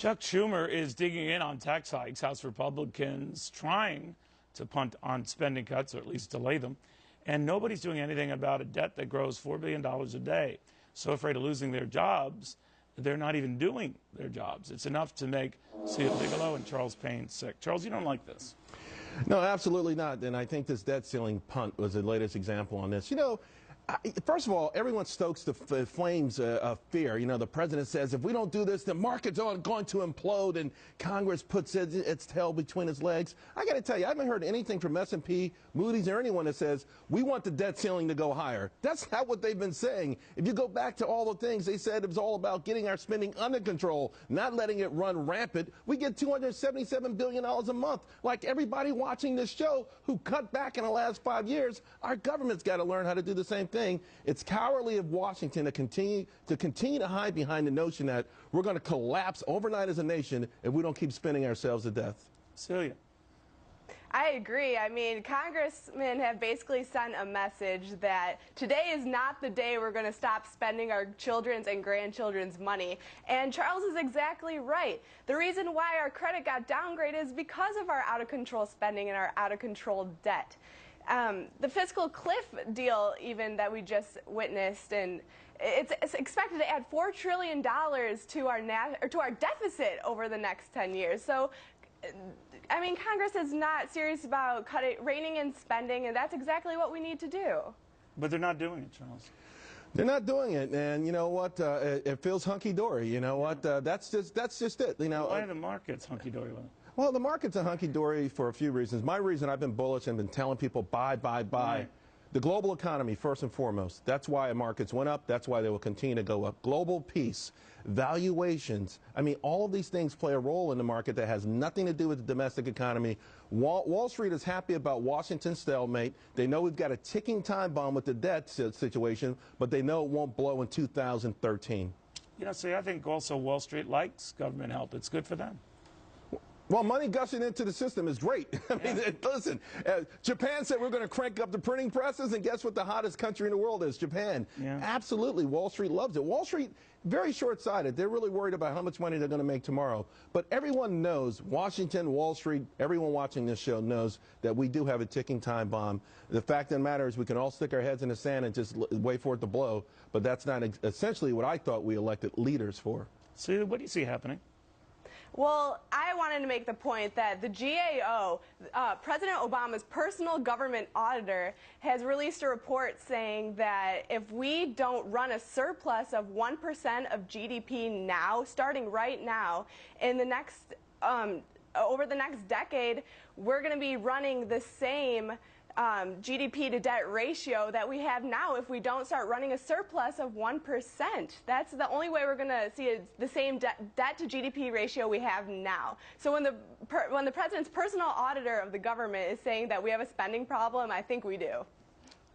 Chuck Schumer is digging in on tax hikes. House Republicans trying to punt on spending cuts, or at least delay them. And nobody's doing anything about a debt that grows $4 billion a day. So afraid of losing their jobs, they're not even doing their jobs. It's enough to make Celia Bigelow and Charles Payne sick. Charles, you don't like this. No, absolutely not. And I think this debt ceiling punt was the latest example on this. You know, first of all, everyone stokes the flames of fear. You know, the president says if we don't do this, the markets are going to implode, and Congress puts its tail between its legs. I got to tell you, I haven't heard anything from S&P, Moody's, or anyone that says we want the debt ceiling to go higher. That's not what they've been saying. If you go back to all the things they said, it was all about getting our spending under control, not letting it run rampant. We get $277 billion a month. Like everybody watching this show who cut back in the last 5 years, our government's got to learn how to do the same thing. It's cowardly of Washington to continue to hide behind the notion that we're going to collapse overnight as a nation if we don't keep spending ourselves to death. Celia. I agree. I mean, congressmen have basically sent a message that today is not the day we're going to stop spending our children's and grandchildren's money. And Charles is exactly right. The reason why our credit got downgraded is because of our out-of-control spending and our out-of-control debt. The fiscal cliff deal even that we just witnessed, and it's expected to add $4 trillion to our deficit over the next 10 years. So, I mean, Congress is not serious about reining in spending, and that's exactly what we need to do. But they're not doing it, Charles. They're not doing it, and you know what? It feels hunky-dory. You know what? That's just it. You know. Why are the markets hunky-dory with it? Well, the market's a hunky-dory for a few reasons. My reason, I've been bullish and been telling people buy, buy, buy. Right. The global economy, first and foremost. That's why markets went up. That's why they will continue to go up. Global peace, valuations. I mean, all of these things play a role in the market that has nothing to do with the domestic economy. Wall Street is happy about Washington's stalemate. They know we've got a ticking time bomb with the debt situation, but they know it won't blow in 2013. You know, see, I think also Wall Street likes government help. It's good for them. Well, money gushing into the system is great. I mean, listen, Japan said we're going to crank up the printing presses, and guess what the hottest country in the world is? Japan. Yeah. Absolutely. Wall Street loves it. Wall Street, very short-sighted. They're really worried about how much money they're going to make tomorrow. But everyone knows, Washington, Wall Street, everyone watching this show knows that we do have a ticking time bomb. The fact of the matter is we can all stick our heads in the sand and just wait for it to blow, but that's not essentially what I thought we elected leaders for. So what do you see happening? Well, I wanted to make the point that the GAO, President Obama's personal government auditor, has released a report saying that if we don't run a surplus of 1% of GDP now, starting right now, in the next, over the next decade, we're going to be running the same GDP to debt ratio that we have now if we don't start running a surplus of 1%. That's the only way we're going to see the same debt to GDP ratio we have now. So when the president's personal auditor of the government is saying that we have a spending problem, I think we do.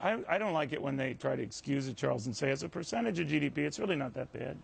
I don't like it when they try to excuse it, Charles, and say as a percentage of GDP, it's really not that bad.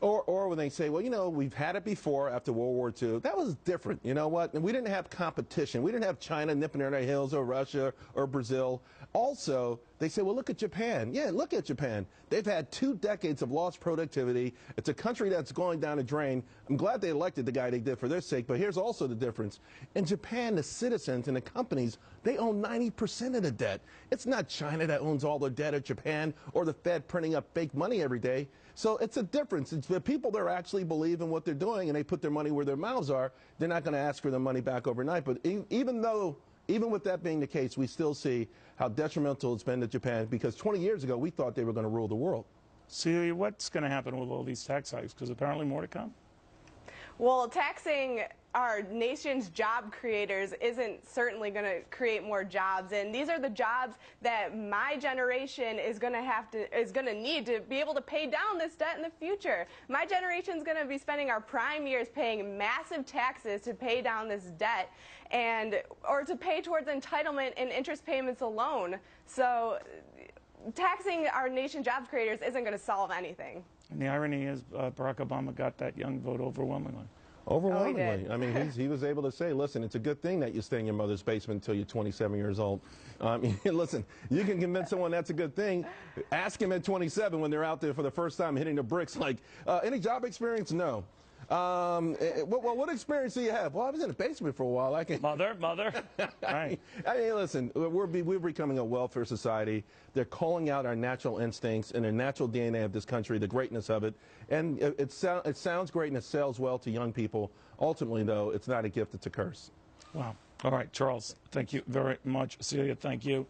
Or when they say, well, you know, we've had it before after World War II. That was different, you know what? And we didn't have competition. We didn't have China nipping at our heels, or Russia, or Brazil. Also, they say, well, look at Japan. Yeah, look at Japan. They've had 2 decades of lost productivity. It's a country that's going down a drain. I'm glad they elected the guy they did for their sake, but here's also the difference. In Japan, the citizens and the companies, they own 90% of the debt. It's not China that owns all the debt of Japan, or the Fed printing up fake money every day. So it's a difference. It's the people that actually believe in what they're doing and they put their money where their mouths are, they're not going to ask for their money back overnight. But even with that being the case, we still see how detrimental it's been to Japan, because 20 years ago we thought they were going to rule the world. Celia, what's going to happen with all these tax hikes? Because apparently more to come. Well, taxing our nation's job creators isn't certainly going to create more jobs, and these are the jobs that my generation is going to need to be able to pay down this debt in the future. My generation is going to be spending our prime years paying massive taxes to pay down this debt, or to pay towards entitlement and interest payments alone. So taxing our nation's jobs creators isn't going to solve anything. And the irony is Barack Obama got that young vote overwhelmingly. Overwhelmingly. I mean, he was able to say, listen, it's a good thing that you stay in your mother's basement until you're 27 years old. I mean, listen, you can convince someone that's a good thing. Ask him at 27 when they're out there for the first time hitting the bricks like, any job experience? No. Well, what experience do you have? Well, I was in the basement for a while. I can. Mother. Right. I mean, listen, we're becoming a welfare society. They're calling out our natural instincts and the natural DNA of this country, the greatness of it. And it sounds great and it sells well to young people. Ultimately, though, it's not a gift, it's a curse. Wow. All right, Charles, thank you very much. Celia, thank you.